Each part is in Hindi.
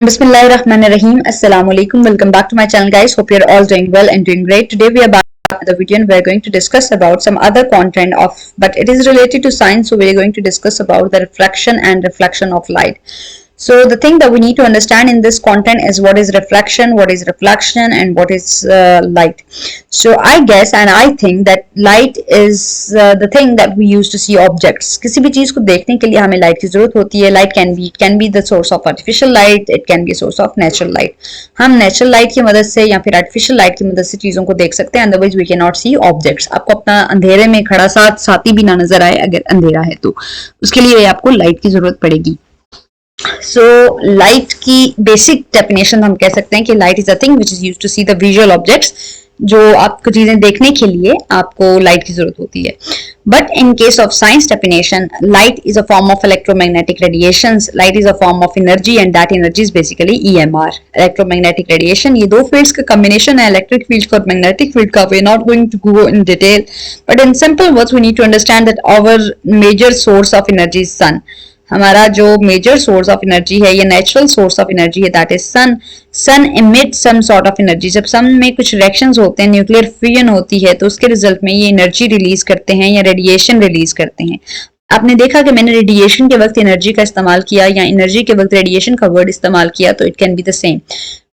Bismillahirrahmanirrahim. Assalamu alaikum. Welcome back to my channel, guys. Hope you're all doing well and doing great. Today we are back with a video and we're going to discuss about some other content but it is related to science. So we're going to discuss about the reflection of light. So the thing that we need to understand in this content is what is reflection, and what is light. So I guess and I think that light is the thing that we use to see objects. किसी भी चीज को देखने के लिए हमें लाइट की जरूरत होती है. Light can be the source of artificial light, it can be a source of natural light. हम natural light की मदद से या फिर artificial light की मदद से चीजों को देख सकते हैं. Otherwise we cannot see objects. आपको अपना अंधेरे में खड़ा साथी भी ना नजर आए अगर अंधेरा है तो उसके लिए आपको लाइट की जरूरत पड़ेगी. सो लाइट की बेसिक डेफिनेशन हम कह सकते हैं कि light is a thing which is used to see the visual objects. जो आपको चीजें देखने के लिए आपको लाइट की जरूरत होती है. But in case of science definition, light is a form of electromagnetic radiations. Light is a form of energy and that energy is basically EMR, electromagnetic radiation. ये दो फील्ड्स का कॉम्बिनेशन है, इलेक्ट्रिक फील्ड और मैग्नेटिक फील्ड का. We are not going to go in detail, but in simple words we need to understand that our major source of energy is sun. हमारा जो मेजर सोर्स ऑफ एनर्जी है या नेचुरल सोर्स ऑफ एनर्जी है that is sun. Sun emit some sort of energy. जब सन में कुछ रिएक्शंस होते हैं, न्यूक्लियर फ्यूजन होती है, तो उसके रिजल्ट में ये एनर्जी रिलीज करते हैं या रेडिएशन रिलीज करते हैं. आपने देखा कि मैंने रेडिएशन के वक्त एनर्जी का इस्तेमाल किया या एनर्जी के वक्त रेडिएशन का वर्ड इस्तेमाल किया, तो it can be the same.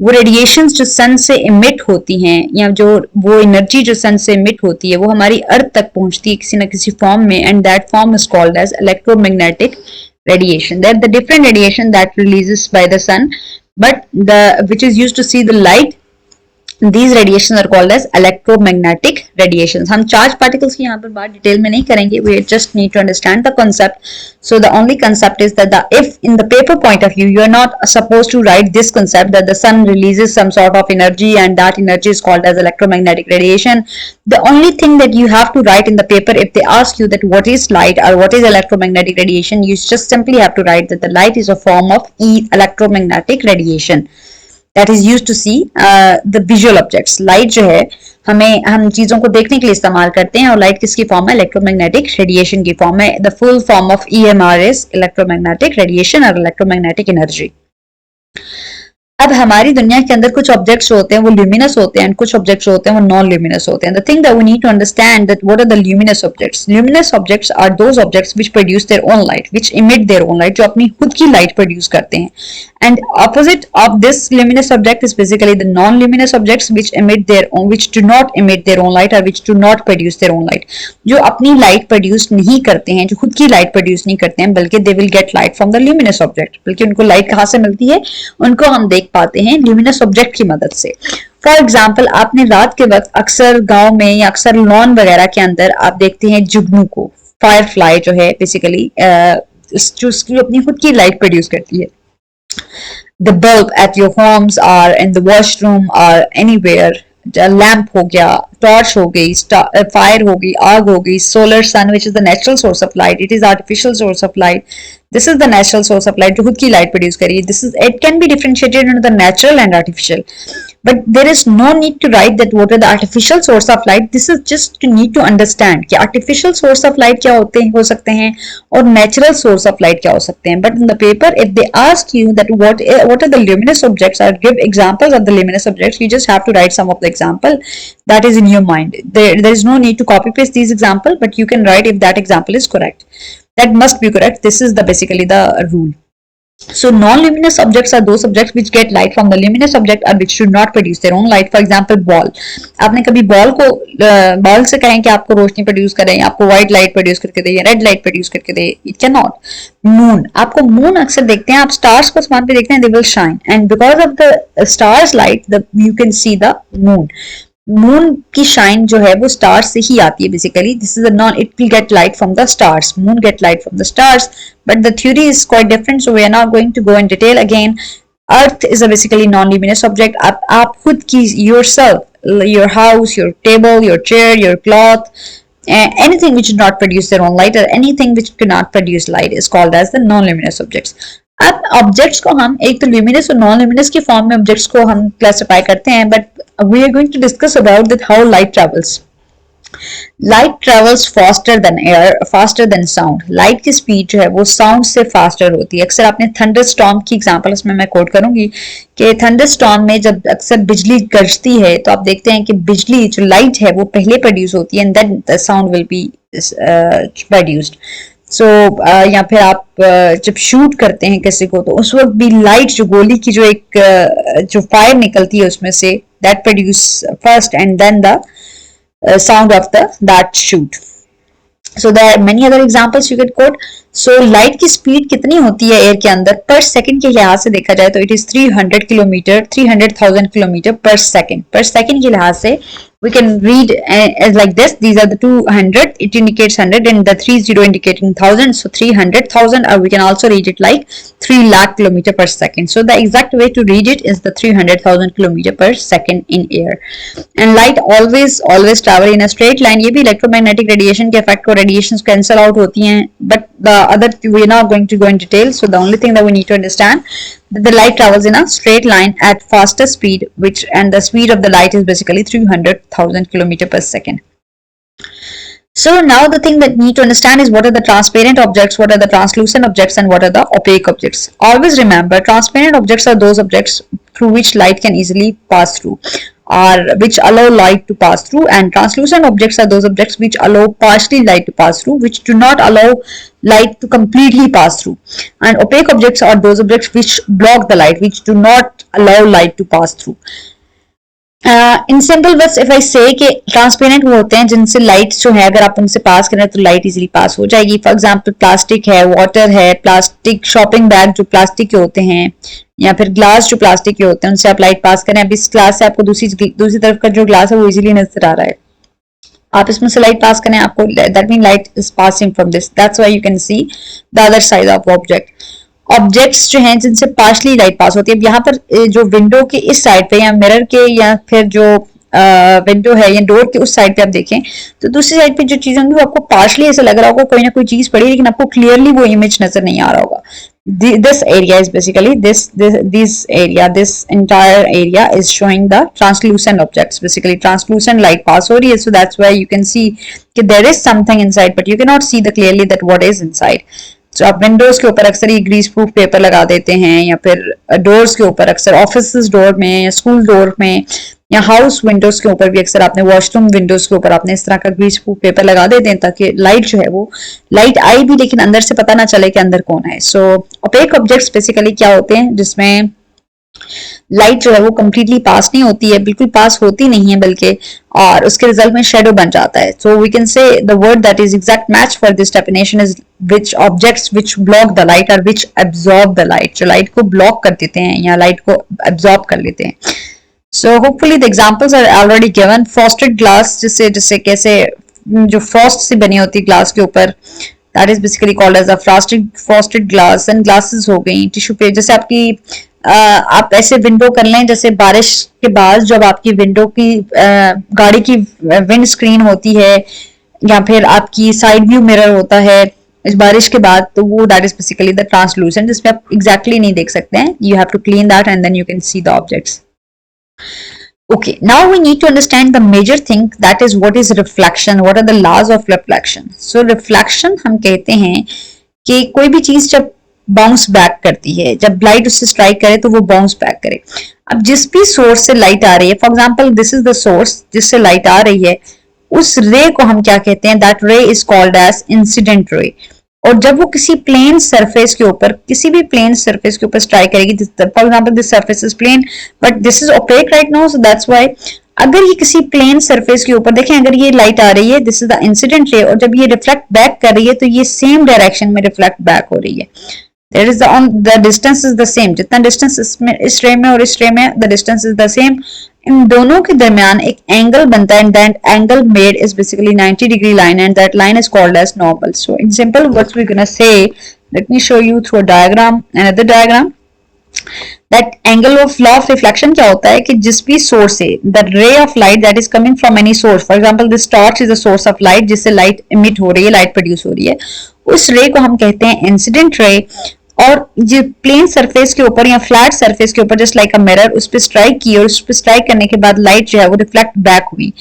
वो रेडिएशंस जो सन से इमिट होती हैं या जो वो एनर्जी जो सन से इमिट होती है वो हमारी अर्थ तक पहुंचती है किसी न किसी फॉर्म में, and that form is called as electromagnetic radiation. That the different radiation that releases by the sun, but which is used to see the light, these radiations are called as electromagnetic radiations. हम charge particles की यहाँ पर बात डिटेल में नहीं करेंगे. We just need to understand the concept. So the only concept is that if in the paper point of view you are not supposed to write this concept that the sun releases some sort of energy and that energy is called as electromagnetic radiation. The only thing that you have to write in the paper, if they ask you that what is light or what is electromagnetic radiation, you just simply have to write that the light is a form of electromagnetic radiation that is used to see the visual objects. Light जो है हम चीजों को देखने के लिए इस्तेमाल करते हैं और लाइट किसकी फॉर्म है? इलेक्ट्रोमैग्नेटिक रेडिएशन की फॉर्म है. The full form of EMR is electromagnetic radiation और इलेक्ट्रोमैग्नेटिक एनर्जी. अब हमारी दुनिया के अंदर कुछ ऑब्जेक्ट्स होते हैं वो ल्यूमिनस होते हैं, कुछ ऑब्जेक्ट्स होते हैं वो नॉन ल्यूमिनस होते हैं. The thing that we need to understand that what are the luminous objects. Luminous objects are those objects which produce their own light, which emit their own light, जो अपनी खुद की लाइट प्रोड्यूस करते हैं. And opposite of this luminous object is basically the non luminous objects which emit their own, which do not emit their own light और which do not produce their own light. जो अपनी लाइट प्रोड्यूस नहीं करते हैं, जो खुद की लाइट प्रोड्यूस नहीं करते हैं, बल्कि they will get light from the luminous object. बल्कि उनको लाइट कहां से मिलती है? उनको हम देख पाते हैं ल्यूमिनस ऑब्जेक्ट की मदद से. फॉर एग्जाम्पल, आपने रात के वक्त अक्सर गांव में या अक्सर लॉन वगैरह के अंदर आप देखते हैं जुगनू को, फायर फ्लाई जो है बेसिकली जो उसकी अपनी खुद की लाइट प्रोड्यूस करती है. The bulb at your homes or in the washroom or anywhere, lamp हो गया, टॉर्च हो गई, फायर हो गई, आग हो गई, solar sun which is the natural source of light, it is artificial source of light. This is the natural source of light जो खुद की लाइट प्रोड्यूस करी. This is it can be differentiated into the natural and artificial, but there is no need to write that what are the artificial source of light. This is just to need to understand कि artificial source of light क्या हो सकते हैं और natural source of light क्या हो सकते हैं. But in the paper, if they ask you that what are the luminous objects or give examples of the luminous objects, you just have to write some of the example that is in your mind. There is no need to copy paste these example, but you can write if that example is correct. That must be correct. This is basically the rule. So non-luminous objects are those objects which get light from the luminous object or which do not produce their own light. For example, ball. आपने कभी बॉल से कहें कि आपको रोशनी प्रोड्यूस करें, आपको व्हाइट लाइट प्रोड्यूस करके दे या रेड लाइट प्रोड्यूस करके दे, इट कैन नॉट. मून, आपको मून अक्सर देखते हैं, आप स्टार्स को आसमान पे देखते हैं, they will shine and because of the stars light you can see the moon. Moon की शाइन जो है वो स्टार्स से ही आती है basically. This is a non, it will get light from the stars. Moon get light from the stars, but the theory is quite different, so we are not going to go in detail again. Earth is a basically non luminous object. आप खुद की yourself, your house, your table, your chair, your cloth, anything which does not produce their own light or anything which cannot produce light is called as the non-luminous objects. अब ऑब्जेक्ट्स को हम एक तो ल्यूमिनस और नॉन ल्यूमिनस की फॉर्म में ऑब्जेक्ट्स को हम क्लासिफाई करते हैं, but we are going to discuss about that how light travels. Light travels faster than air, faster than sound. Light की स्पीड जो है वो साउंड से फास्टर होती है। अक्सर आपने थंडर स्टॉर्म की एग्जांपल इसमें मैं कोट करूंगी कि थंडर स्टॉर्म में जब अक्सर बिजली गरजती है तो आप देखते हैं कि बिजली जो लाइट है वो पहले प्रोड्यूस होती है and then the sound will be produced. So या फिर आप जब शूट करते हैं किसी को तो उस वक्त भी लाइट जो गोली की जो एक जो फायर निकलती है उसमें से that produce first and then the sound of the that shoot. So there are many other examples you could quote. So light की स्पीड कितनी होती है एयर के अंदर पर सेकंड के लिहाज से देखा जाए तो इट इज 300 किलोमीटर 300,000 किलोमीटर पर सेकंड के लिहाज से we can read as like this. These are the 200, it indicates 100 and the 30 indicating 1000, so 300,000, or we can also read it like 3 lakh kilometer per second. So the exact way to read it is the 300,000 kilometer per second in air. And light always travel in a straight line. ये भी electromagnetic radiation के effect को radiations cancel out होती हैं, but the other we're not going to go in detail. So the only thing that we need to understand that the light travels in a straight line at faster speed, and the speed of the light is basically 300,000 kilometer per second. So now the thing that we need to understand is what are the transparent objects, what are the translucent objects, and what are the opaque objects. Always remember, transparent objects are those objects through which light can easily pass through, or which allow light to pass through, and translucent objects are those objects which allow partially light to pass through, which do not allow light to completely pass through, and opaque objects are those objects which block the light, which do not allow light to pass through. In simple words if I से कि ट्रांसपेरेंट वो होते हैं जिनसे लाइट जो है अगर आप उनसे पास करें तो लाइट इजीली पास हो जाएगी। फॉर एग्जांपल प्लास्टिक है, वाटर है, प्लास्टिक शॉपिंग बैग जो प्लास्टिक के होते हैं, या फिर ग्लास जो प्लास्टिक के होते हैं, उनसे आप लाइट पास करें। अब इस ग्लास से आपको दूसरी तरफ का जो ग्लास है वो इजीली नजर आ रहा है, आप इसमें से लाइट पास करें, आपको that mean light is passing from this, that's why you can see the other side of object. Objects जो हैं जिनसे पार्शली लाइट पास होती है, अब यहाँ पर जो विंडो के इस साइड पे या मिरर के या फिर जो विंडो है या डोर के उस साइड पे आप देखें तो दूसरी साइड पे जो चीज होंगी वो आपको पार्शली ऐसा लग रहा होगा कोई ना कोई चीज पड़ी, लेकिन आपको क्लियरली वो इमेज नजर नहीं आ रहा होगा। This area is basically this entire area is showing the translucent objects, basically translucent light pass हो रही है, so that's why you can see कि there is something inside but you cannot see the clearly that what is inside. So आप विंडोज के ऊपर अक्सर ये ग्रीस प्रूफ पेपर लगा देते हैं, या फिर डोर्स के ऊपर अक्सर ऑफिस डोर में या स्कूल डोर में या हाउस विंडोज के ऊपर भी अक्सर आपने वॉशरूम विंडोज के ऊपर आपने इस तरह का ग्रीस प्रूफ पेपर लगा देते हैं ताकि लाइट जो है वो लाइट आई भी लेकिन अंदर से पता ना चले कि अंदर कौन है। सो ओपेक ऑब्जेक्ट्स बेसिकली क्या होते हैं जिसमें लाइट जो है वो कंप्लीटली पास नहीं होती है, बिल्कुल पास होती नहीं है बल्कि, और उसके रिजल्ट में शेडो बन जाता है। So we can say the word that is exact match for this definition is which objects which block the light और विच एब्जॉर्ब द लाइट, जो लाइट को ब्लॉक कर देते हैं या लाइट को एब्जॉर्ब कर लेते हैं। So hopefully the examples are already given. Frosted glass जिससे कैसे जो फ्रॉस्ट से बनी होती है ग्लास के ऊपर, that is basically called as a frosted glass. And glasses हो गई टिश्यू पेपर, जैसे आपकी आप ऐसे विंडो कर लें जैसे बारिश के बाद जब आपकी विंडो की गाड़ी की विंड स्क्रीन होती है या फिर आपकी साइड व्यू मिरर होता है इस बारिश के बाद, तो वो that is basically the translucent जिसमें आप एग्जैक्टली नहीं देख सकते हैं, you have to clean that and then you can see the objects. Okay, now we need to understand the major thing, that is what is reflection, what are the laws of reflection. So reflection हम कहते हैं कि कोई भी चीज जब बाउंस बैक करती है, जब लाइट उससे स्ट्राइक करे तो वो बाउंस बैक करे। अब जिस भी सोर्स से लाइट आ रही है, for example this is the source जिससे लाइट आ रही है, उस रे को हम क्या कहते हैं, दैट रे is called as incident ray. और जब वो किसी प्लेन सरफेस के ऊपर, किसी भी प्लेन सरफेस के ऊपर स्ट्राइक करेगी, for example this surface is plane but this is opaque right now, so that's why अगर ये किसी प्लेन सरफेस के ऊपर देखें, अगर ये लाइट आ रही है, this is the incident ray, और जब ये रिफ्लेक्ट बैक कर रही है तो ये सेम डायरेक्शन में रिफ्लेक्ट बैक हो रही है। There is the distance is the same, जितना डिस्टेंस इस रे में और इस रे में the distance is the same, इन दोनों के दरमियान एक एंगल बनता है, and that angle made is basically 90-degree line, and that line is called as normal. So in simple words we're gonna say, let me show you through a diagram, another diagram, that angle of law of reflection क्या होता है कि जिस भी सोर्स से the ray of light that is coming from any source, for example this torch is a source of light जिससे लाइट emit हो रही है, लाइट प्रोड्यूस हो रही है, उस रे को हम कहते हैं इंसिडेंट रे। और जो प्लेन सरफेस के ऊपर या फ्लैट सरफेस के ऊपर जस्ट लाइक अ मिरर उस पर स्ट्राइक की और उस पर स्ट्राइक करने के बाद लाइट जो है वो रिफ्लेक्ट बैक हुई,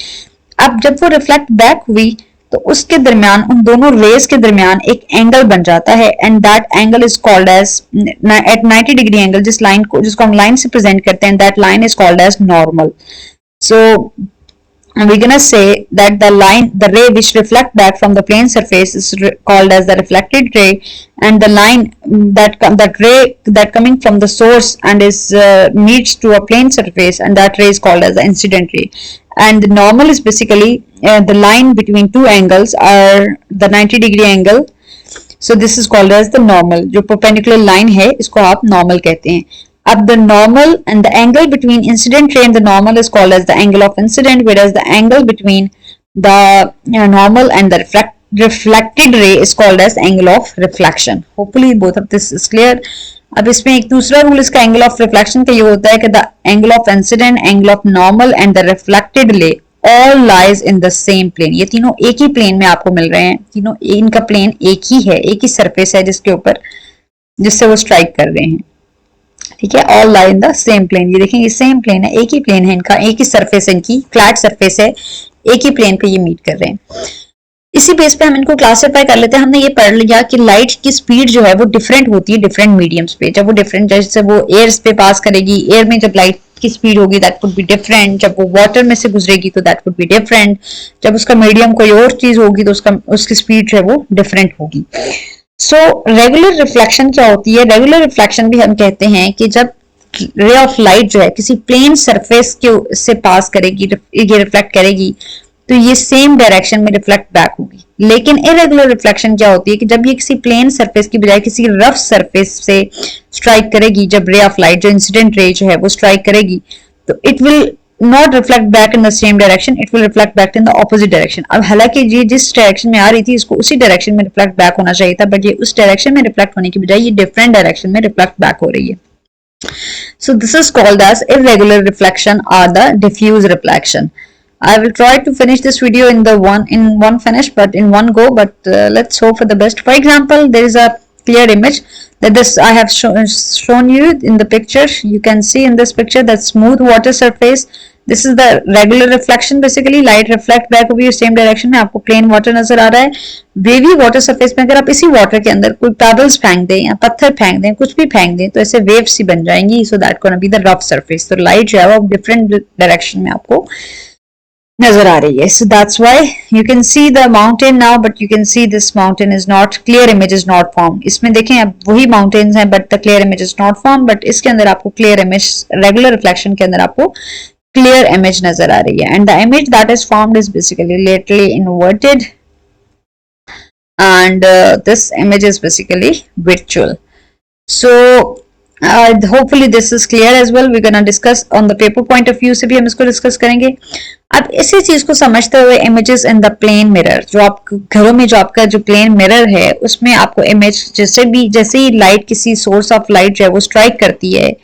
अब जब वो रिफ्लेक्ट बैक हुई तो उसके दरमियान, उन दोनों रेज के दरमियान एक एंगल बन जाता है, and that angle is called as at 90 degree angle, जिस लाइन को, जिसको हम लाइन से प्रेजेंट करते हैं, that line is called as normal. So we're gonna say that the ray which reflect back from the plane surface is called as the reflected ray, and the line that ray that coming from the source and is meets to a plane surface, and that ray is called as the incident ray. And the normal is basically the line between two angles are the 90 degree angle. So this is called as the normal. जो perpendicular line है इसको आप normal कहते हैं. अब the normal and the angle between incident ray and the normal is called as the angle of incident, whereas the angle between the normal and the reflected ray is called as angle of reflection. Hopefully both of this is clear. अब इसमें एक दूसरा रूल इसका एंगल ऑफ रिफ्लेक्शन का ये होता है कि the angle of incident, angle of normal and the reflected ray all lies in the same plane. ये तीनों एक ही प्लेन में आपको मिल रहे हैं, तीनों इनका प्लेन एक ही है, एक ही सरफेस है जिसके ऊपर, जिससे वो स्ट्राइक कर रहे हैं. ठीक है, all lie in the same plane. ये देखें, ये सेम प्लेन है, एक ही प्लेन है इनका, एक ही सरफेस है इनकी, फ्लैट सरफेस है, एक ही प्लेन पे ये मीट कर रहे हैं. इसी बेस पे हम इनको क्लासिफाई कर लेते हैं. हमने ये पढ़ लिया कि लाइट की स्पीड जो है वो डिफरेंट होती है डिफरेंट मीडियम्स पे. जब वो डिफरेंट, जैसे वो एयर पे पास करेगी, एयर में जब लाइट की स्पीड होगी दैट वुड बी डिफरेंट. जब वो वाटर में से गुजरेगी तो दैट वुड बी डिफरेंट. जब उसका मीडियम कोई और चीज होगी तो उसकी स्पीड जो है वो डिफरेंट होगी. सो रेगुलर रिफ्लेक्शन क्या होती है? रेगुलर रिफ्लेक्शन भी हम कहते हैं कि जब रे ऑफ लाइट जो है किसी प्लेन सरफेस के से पास करेगी, ये रिफ्लेक्ट करेगी, तो ये सेम डायरेक्शन में रिफ्लेक्ट बैक होगी. लेकिन इरेगुलर रिफ्लेक्शन क्या होती है कि जब ये किसी प्लेन सरफेस की बजाय किसी रफ सरफेस से स्ट्राइक करेगी, जब रे ऑफ लाइट जो इंसिडेंट रे जो है वो स्ट्राइक करेगी, तो it will not reflect back in the same direction, it will reflect back in the opposite direction. अब हालांकि ये जिस डायरेक्शन में आ रही थी इसको उसी डायरेक्शन में रिफ्लेक्ट बैक होना चाहिए था, बट ये उस डायरेक्शन में रिफ्लेक्ट होने की बजाय ये डिफरेंट डायरेक्शन में रिफ्लेक्ट बैक हो रही है. So this is called as irregular reflection or the diffuse reflection. I will try to finish this video in one finish, but in one go. But let's hope for the best. For example, there is a clear image that this I have shown you in the picture. You can see in this picture that smooth water surface. This is the regular reflection. Basically, light reflect back हुई same direction में. आपको plain water नजर आ रहा है. वेवी वाटर सरफेस में अगर आप इसी वाटर के अंदर कोई पेबल्स फेंक दें या पत्थर फेंक दें, कुछ भी फेंक दें, तो ऐसे वेव्स सी बन जाएंगी. So that gonna be the rough surface. तो लाइट जो है वो डिफरेंट डायरेक्शन में आपको नजर आ रही है. सो that's why you can see the mountain now, but you can see this mountain is not clear, image is not form. इसमें देखें अब वही माउंटेन्स हैं but the clear image is not form. But इसके अंदर आपको क्लियर इमेज, रेगुलर रिफ्लेक्शन के अंदर आपको क्लियर इमेज नजर आ रही है. And the image that is formed is basically laterally inverted, and this image is basically virtual. So hopefully this is clear as well. We're gonna discuss on the paper point of view से भी हम इसको डिस्कस करेंगे. अब इसी चीज को समझते हुए images in the plane mirror, जो आप घरों में जो आपका जो plane mirror है उसमें आपको image जैसे ही लाइट किसी सोर्स ऑफ लाइट जो है वो स्ट्राइक करती है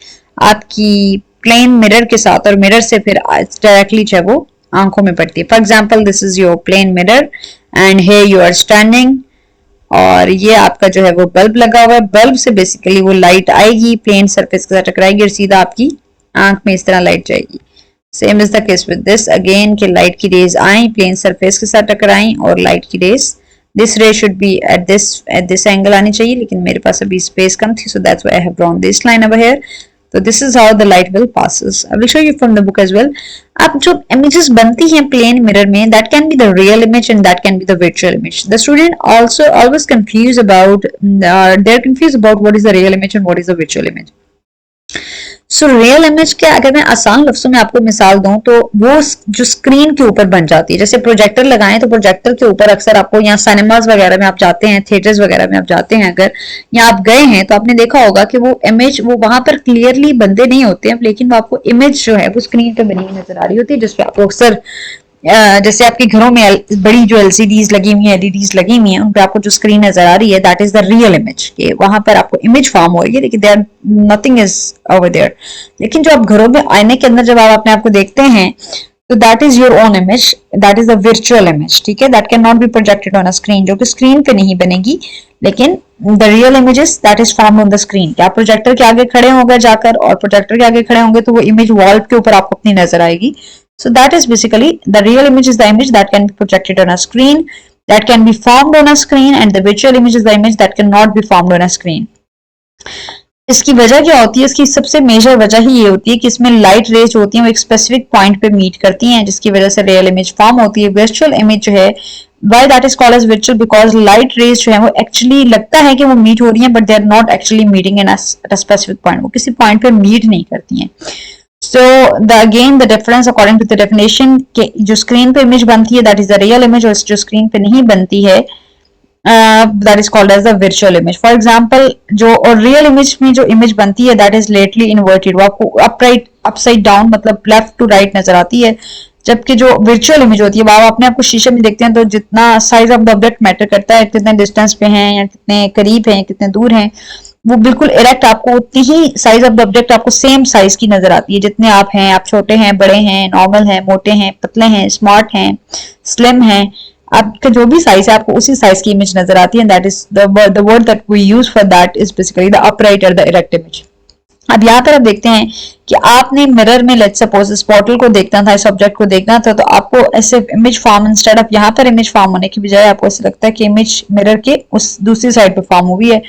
आपकी प्लेन मिरर के साथ, और मिरर से फिर डायरेक्टली जो है वो आंखों में पड़ती है. For example, this is your plane mirror and here you are standing, और ये आपका जो है वो बल्ब लगा हुआ है. बल्ब से बेसिकली वो लाइट आएगी, प्लेन सरफेस के साथ टकराएगी और सीधा आपकी आंख में इस तरह लाइट जाएगी. Same is the case with this again, कि लाइट की रेज आई, प्लेन सरफेस के साथ टकराई, और लाइट की रेज, दिस रे should be at this angle आनी चाहिए, लेकिन मेरे पास अभी स्पेस कम थी, सो that's why I have drawn this line over here. So this is how the light will passes. I will show you from the book as well. अब जो images बनती हैं plane mirror में, that can be the real image and that can be the virtual image. The student also always confused about they're confused about what is the real image and what is the virtual image. So real image के अगर मैं आसान लफ्जों में आपको मिसाल दूं तो वो जो स्क्रीन के ऊपर बन जाती है. जैसे प्रोजेक्टर लगाएं तो प्रोजेक्टर के ऊपर अक्सर आपको, यहाँ सिनेमाज वगैरह में आप जाते हैं, थिएटर्स वगैरह में आप जाते हैं, अगर या आप गए हैं तो आपने देखा होगा कि वो इमेज, वो वहां पर क्लियरली बंदे नहीं होते हैं, लेकिन वो आपको इमेज जो है वो स्क्रीन पे बनी हुई नजर आ रही होती है, जिसपे आपको अक्सर जैसे आपके घरों में बड़ी जो एलसीडीज लगी हुई हैं, एलईडीज लगी हुई हैं, उन पे आपको जो स्क्रीन नजर आ रही है that is the real image, कि वहां पर आपको इमेज फॉर्म हो रही है, लेकिन there nothing is over there. लेकिन जो आप घरों में आईने के अंदर जब आप अपने आप को देखते हैं तो that is your own image, that is the virtual image. ठीक है, that can not be projected on a screen, जो कि स्क्रीन पे नहीं बनेगी, लेकिन the real images that is form on the screen. क्या आप प्रोजेक्टर के आगे खड़े होंगे जाकर और प्रोजेक्टर के आगे खड़े होंगे तो वो इमेज वॉल के ऊपर आपको अपनी नजर आएगी. So that is basically the real image is the image that can be projected on a screen, that can be formed on a screen, and the virtual image is the image that cannot be formed on a screen. इसकी वजह क्या होती है? इसकी सबसे मेजर वजह ही ये होती है कि इसमें लाइट रेज होती हैं वो एक स्पेसिफिक पॉइंट पे मीट करती हैं, जिसकी वजह से रियल इमेज फॉर्म होती है। वर्चुअल इमेज जो है, why that is called as virtual, because light rays जो है वो एक्चुअली लगता है कि वो मीट हो रही है, but they are not actually meeting in a specific point, वो किसी पॉइंट पे मीट नहीं करती हैं। So the difference according to the definition के जो स्क्रीन पे इमेज बनती है that is the real image, और जो स्क्रीन पे नहीं बनती है that is called as the virtual image. For example जो और रियल इमेज में जो इमेज बनती है दैट इज लेटली इन्वर्टेड, वो आपको अपराइट अपसाइड डाउन मतलब लेफ्ट टू राइट नजर आती है, जबकि जो वर्चुअल इमेज होती है वो आप अपने आप को शीशे में देखते हैं तो जितना size of the object matter करता है, कितने डिस्टेंस पे हैं या कितने करीब हैं कितने दूर हैं, वो बिल्कुल इरेक्ट आपको उतनी ही साइज ऑफ द ऑब्जेक्ट आपको सेम साइज की नजर आती है, जितने आप हैं, आप छोटे हैं, बड़े हैं, नॉर्मल हैं, मोटे हैं, पतले हैं, स्मार्ट हैं, स्लिम हैं, आपका जो भी साइज है आपको उसी साइज की इमेज नजर आती है। That is the word that we use for that is basically the upright और द इरेक्ट इमेज। अब यहाँ पर आप देखते हैं कि आपने मिरर में लेट्स सपोज इस बॉटल को देखना था, इस ऑब्जेक्ट को देखना था, तो आपको ऐसे इमेज फॉर्म इंस्टेड ऑफ यहाँ पर इमेज फॉर्म होने की बजाय आपको ऐसे लगता है कि इमेज मिरर के उस दूसरी साइड पे फॉर्म हुई है,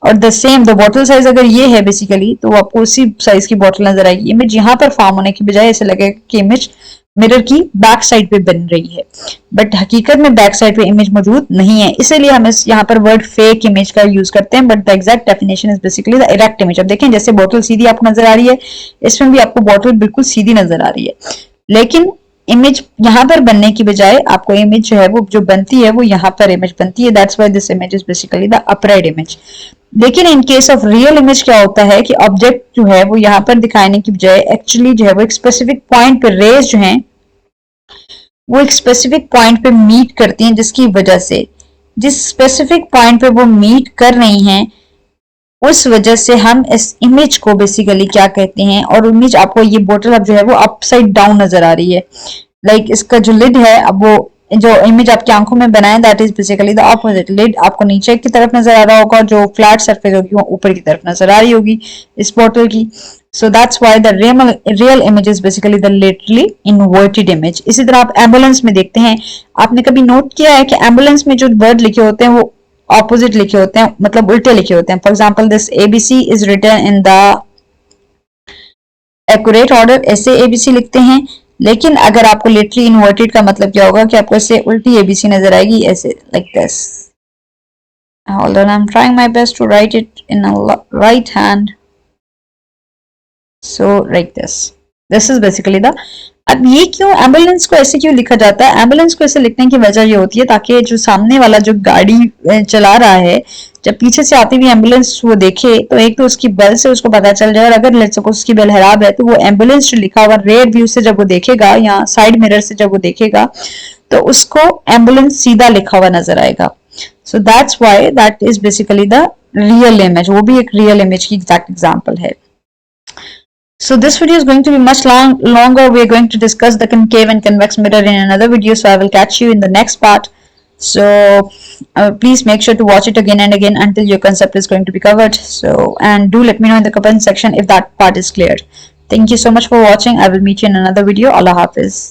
और the same the bottle size अगर ये है बेसिकली तो आपको उसी साइज की बॉटल नजर आएगी। इमेज यहाँ पर फॉर्म होने की बजाय ऐसे लगेगा कि इमेज मिरर की बैक साइड पे बन रही है, बट हकीकत में बैक साइड पे इमेज मौजूद नहीं है, इसीलिए हम इस यहाँ पर वर्ड फेक इमेज का यूज करते हैं, but the exact definition is basically the erect image. अब देखें जैसे बॉटल सीधी आपको नजर आ रही है, इसमें भी आपको बॉटल बिल्कुल सीधी नजर आ रही है, लेकिन इमेज यहाँ पर बनने की बजाय आपको इमेज जो है वो जो बनती है वो यहाँ पर इमेज बनती है। That's why this image is basically the upright image. लेकिन in case of real image क्या होता है कि ऑब्जेक्ट जो है वो यहाँ पर दिखाने की बजाय एक्चुअली जो है वो एक स्पेसिफिक पॉइंट पे रेज जो है वो एक स्पेसिफिक पॉइंट पे मीट करती हैं, जिसकी वजह से जिस स्पेसिफिक पॉइंट पे वो मीट कर रही हैं उस वजह से हम इस इमेज को बेसिकली क्या कहते हैं, और इमेज आपको ये बोतल अब जो है वो अपसाइड डाउन नजर आ रही है, लाइक इसका जो लिड है अब वो जो इमेज आपकी आंखों में बनाए that is basically the opposite, लिड आपको नीचे की तरफ नजर आ रहा होगा, जो फ्लैट सरफेस होगी वो ऊपर की तरफ नजर आ रही होगी इस बोतल की। सो that's why the real image is basically the literally inverted image. इसी तरह आप एम्बुलेंस में देखते हैं, आपने कभी नोट किया है कि एम्बुलेंस में जो वर्ड लिखे होते हैं वो ऑपोजिट लिखे होते हैं, मतलब उल्टे लिखे होते हैं। For example this A B C is written in the accurate order, ऐसे एबीसी लिखते हैं, लेकिन अगर आपको लिटरली इन्वर्टेड का मतलब क्या होगा कि आपको ऐसे उल्टी एबीसी नजर आएगी, ऐसे like this. Hold on, I am trying my best to write it in a right hand, so like this is basically the. अब ये क्यों एम्बुलेंस को ऐसे क्यों लिखा जाता है? एम्बुलेंस को ऐसे लिखने की वजह ये होती है ताकि जो सामने वाला जो गाड़ी चला रहा है जब पीछे से आती हुई एम्बुलेंस वो देखे तो एक तो उसकी बेल से उसको पता चल जाए, और अगर लेट्स सपोज उसकी बेल खराब है तो वो एम्बुलेंस जो लिखा हुआ रेयर व्यू से जब वो देखेगा या साइड मिरर से जब वो देखेगा तो उसको एम्बुलेंस सीधा लिखा हुआ नजर आएगा। सो that's why that is basically the real image, वो भी एक रियल इमेज की एग्जैक्ट एग्जांपल है। So this video is going to be much longer. We are going to discuss the concave and convex mirror in another video. So I will catch you in the next part. So please make sure to watch it again and again until your concept is going to be covered. So and do let me know in the comment section if that part is clear. Thank you so much for watching. I will meet you in another video. Allah Hafiz.